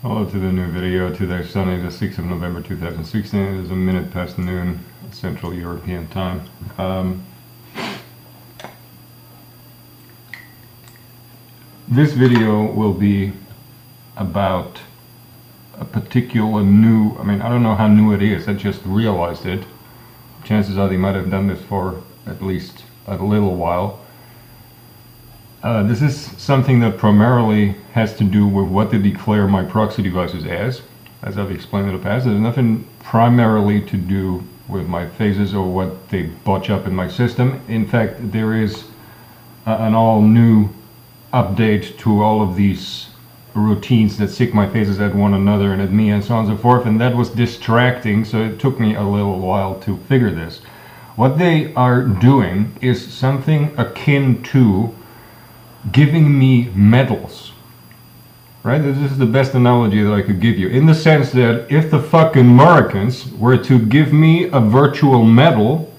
Hello to the new video. Today is Sunday the 6th of November 2016. It is a minute past noon Central European time. This video will be about a particular new, I don't know how new it is, I just realized it. Chances are they might have done this for at least a little while. This is something that primarily has to do with what to declare my proxy devices as I've explained in the past. There's nothing primarily to do with my phases or what they botch up in my system. In fact, there is an all new update to all of these routines that stick my phases at one another and at me and so on and so forth, and that was distracting, so it took me a little while to figure this. What they are doing is something akin to giving me medals, right? This is the best analogy that I could give you, in the sense that if the fucking Americans were to give me a virtual medal,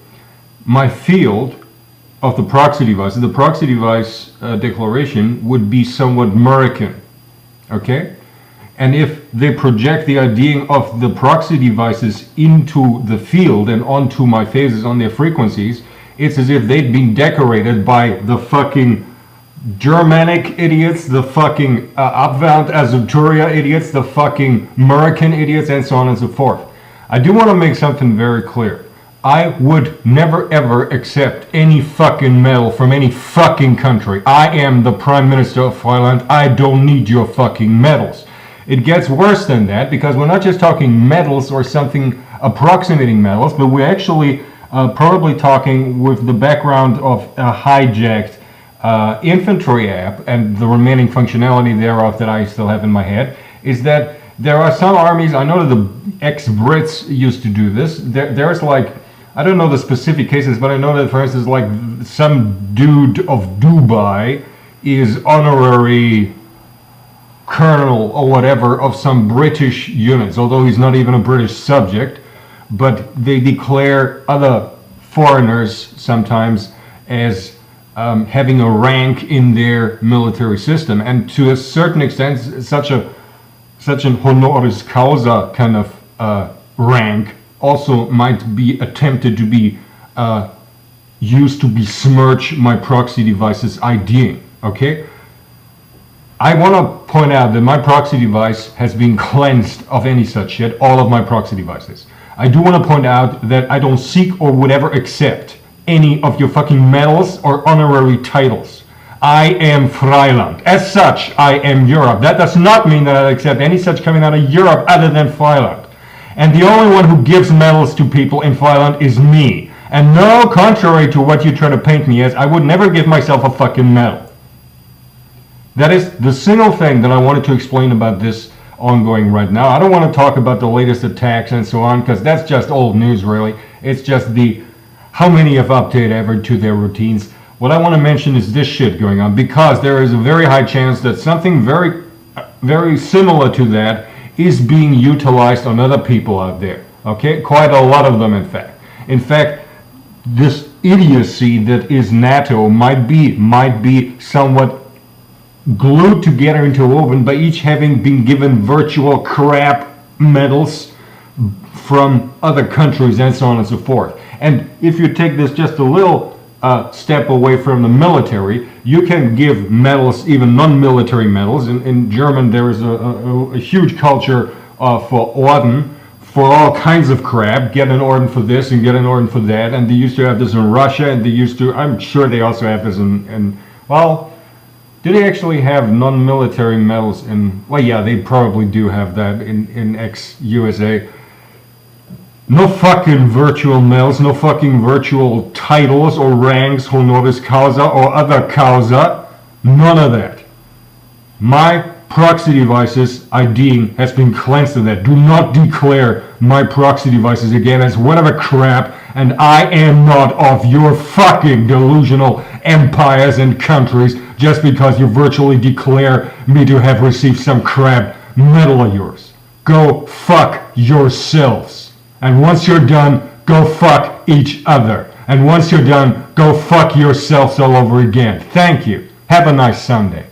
my field of the proxy device declaration would be somewhat American, okay? And if they project the IDing of the proxy devices into the field and onto my phases on their frequencies, it's as if they'd been decorated by the fucking Germanic idiots, the fucking Abwand Azuturia idiots, the fucking American idiots, and so on and so forth. I do want to make something very clear. I would never ever accept any fucking medal from any fucking country. I am the Prime Minister of Thailand. I don't need your fucking medals. It gets worse than that, because we're not just talking medals or something approximating medals, but we're actually probably talking with the background of a hijacked infantry app and the remaining functionality thereof that I still have in my head, is that there are some armies, I know that the ex-Brits used to do this, there's like, I don't know the specific cases, but I know that, for instance, like some dude of Dubai is honorary colonel or whatever of some British units, although he's not even a British subject, but they declare other foreigners sometimes as having a rank in their military system, and to a certain extent such an honoris causa kind of rank also might be attempted to be used to besmirch my proxy device's IDing, okay? I want to point out that my proxy device has been cleansed of any such shit, all of my proxy devices. I do want to point out that I don't seek or would ever accept any of your fucking medals or honorary titles. I am Thailand. As such, I am Europe. That does not mean that I accept any such coming out of Europe other than Thailand. And the only one who gives medals to people in Thailand is me. And no, contrary to what you try to paint me as, I would never give myself a fucking medal. That is the single thing that I wanted to explain about this ongoing right now. I don't want to talk about the latest attacks and so on, because that's just old news, really. It's just how many have updated ever to their routines. What I want to mention is this shit going on, because there is a very high chance that something very, very similar to that is being utilized on other people out there. Okay, quite a lot of them, in fact. In fact, this idiocy that is NATO might be somewhat glued together into a woven by each having been given virtual crap medals from other countries and so on and so forth. And if you take this just a little step away from the military, you can give medals, even non-military medals. In German there is a huge culture for Orden, for all kinds of crap. Get an Orden for this and get an Orden for that. And they used to have this in Russia, and they used to, I'm sure they also have this well, do they actually have non-military medals in, well yeah, they probably do have that in ex-USA. No fucking virtual medals, no fucking virtual titles or ranks, honoris causa or other causa, none of that. My proxy devices IDing has been cleansed of that. Do not declare my proxy devices again as whatever crap, and I am not of your fucking delusional empires and countries just because you virtually declare me to have received some crap medal of yours. Go fuck yourselves. And once you're done, go fuck each other. And once you're done, go fuck yourselves all over again. Thank you. Have a nice Sunday.